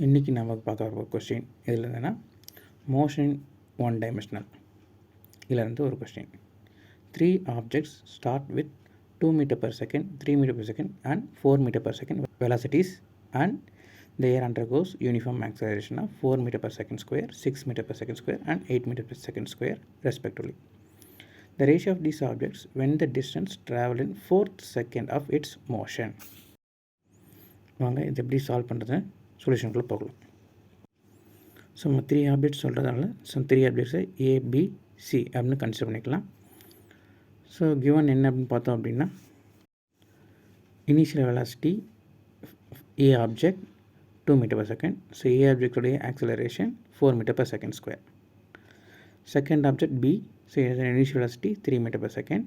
இன்றைக்கி நம்ம பார்க்க ஒரு கொஸ்டின் இதில் என்னென்னா மோஷன் ஒன் டைமென்ஷனல் இதிலேருந்து ஒரு question 3 objects start with 2 metre per second 3 metre per second and 4 metre per second velocities and the air undergoes uniform acceleration of 4 meter per second square 6 meter per second square and 8 meter per second square respectively. The ratio of these objects when the distance traveled in 4th second of its motion. வாங்க இது எப்படி solve பண்ணுறது சொல்யூஷனுக்குள்ளே போகலாம். So நம்ம 3 objects சொல்கிறதால three ஆப்ஜெக்ட்ஸை ABC அப்படின்னு consider பண்ணிக்கலாம். So given என்ன அப்படின்னு பார்த்தோம் அப்படின்னா initial velocity A object 2 meter per second. So A object உடைய acceleration 4 meter per second square. Second object B, so it has an initial velocity 3 meter per second.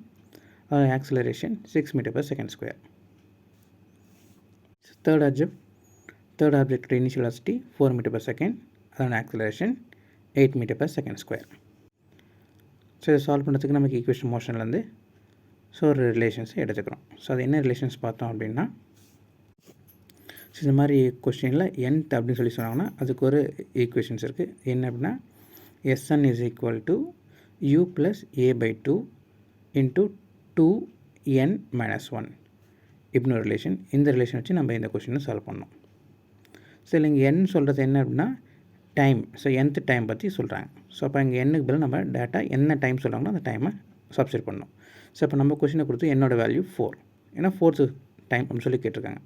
Acceleration 6 meter per second square. So third object initial velocity 4 meter per second. Acceleration 8 meter per second square. So இதை solve பண்ணுறதுக்கு நமக்கு equation மோஷன்லேருந்து so ஒரு relations எடுத்துக்கிறோம். So அது என்ன relations பார்த்தோம் அப்படின்னா so இந்த மாதிரி கொஸ்டினில் nth அப்படின்னு சொல்லி சொன்னாங்கன்னா அதுக்கு ஒரு ஈக்குவேஷன்ஸ் இருக்குது. என்ன அப்படின்னா Sn is equal to u plus a by 2 into 2n minus 1 இப்படின்னு ஒரு ரிலேஷன். இந்த ரிலேஷன் வச்சு நம்ம இந்த கொஸ்டினை சால்வ் பண்ணோம். ஸோ இல்லை இங்கே n சொல்கிறது என்ன அப்படின்னா டைம். ஸோ nth டைம் பற்றி சொல்கிறாங்க. ஸோ அப்போ இங்கே n-க்கு பதில் நம்ம டேட்டா என்ன டைம் சொல்கிறாங்களோ அந்த டைமை சப்ஸ்டிட் பண்ணணும். ஸோ இப்போ நம்ம கொஸ்டினை கொடுத்து என்னோடய வேல்யூ 4 ஏன்னா 4th டைம் அப்படின்னு சொல்லி கேட்டிருக்காங்க.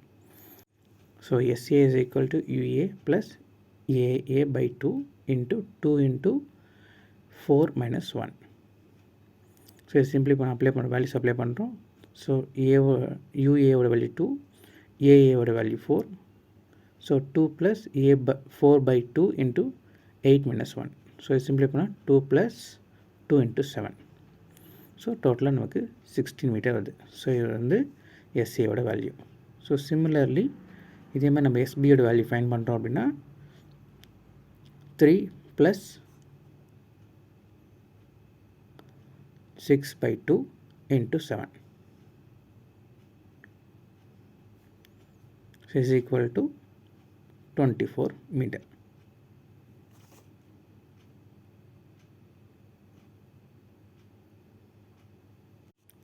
So SA is equal to UA plus AA by 2 into 2 into 4 minus 1. So simply apply பண்ண values apply பண்ணுறோம். So UA ஓட value 2, AA ஓட value 4. So 2 plus A 4 by 2 into 8 minus 1. So simply பண்ண 2 plus 2 into 7. So total நமக்கு 16 meter வருது. So இது வந்து SA ஓட value. So similarly இதே மாதிரி நம்ம எஸ்பியோட வேல்யூ ஃபைன் பண்ணுறோம் அப்படின்னா 3 plus 6 by 2 into 7 is equal to 24 meter.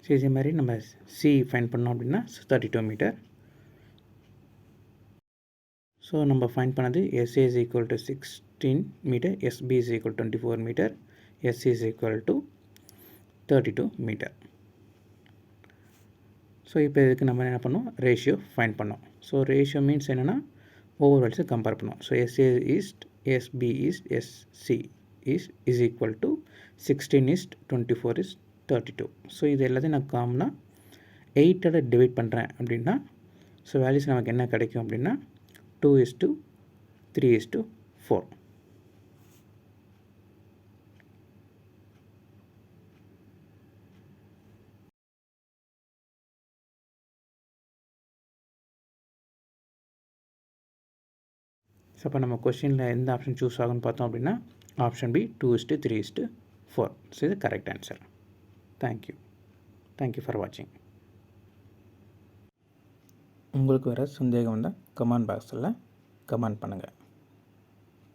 So இதே மாதிரி நம்ம சி ஃபைன் பண்ணோம் அப்படின்னா 32 மீட்டர். ஸோ நம்ம ஃபைண்ட் பண்ணது SA is equal to 16 meter, SB is equal to 24 meter, SC is equal to 32 meter. So இப்போ இதுக்கு நம்ம என்ன பண்ணோம் ரேஷியோ ஃபைண்ட் பண்ணோம். ஸோ ரேஷியோ மீன்ஸ் என்னென்னா ஓவர் வேல்ஸை கம்பேர் பண்ணோம். So SA is SB is SC is equal to 16 is 24 is 32. So இது எல்லாத்தையும் நான் காமனாக 8 டிவைட் பண்ணுறேன் அப்படின்னா ஸோ வேல்யூஸ் நமக்கு என்ன கிடைக்கும் அப்படின்னா 2 is to 3 is to 4. So அப்போ நம்ம கொஸ்டினில் எந்த ஆப்ஷன் சூஸ் ஆகும்னு பார்த்தோம் அப்படின்னா option B 2 is to 3 is to 4. So இது கரெக்ட் ஆன்சர். தேங்க்யூ ஃபார் வாட்சிங். உங்களுக்கு வேறு சந்தேகம் வந்தால் கமெண்ட் பாக்ஸில் கமெண்ட் பண்ணுங்கள்.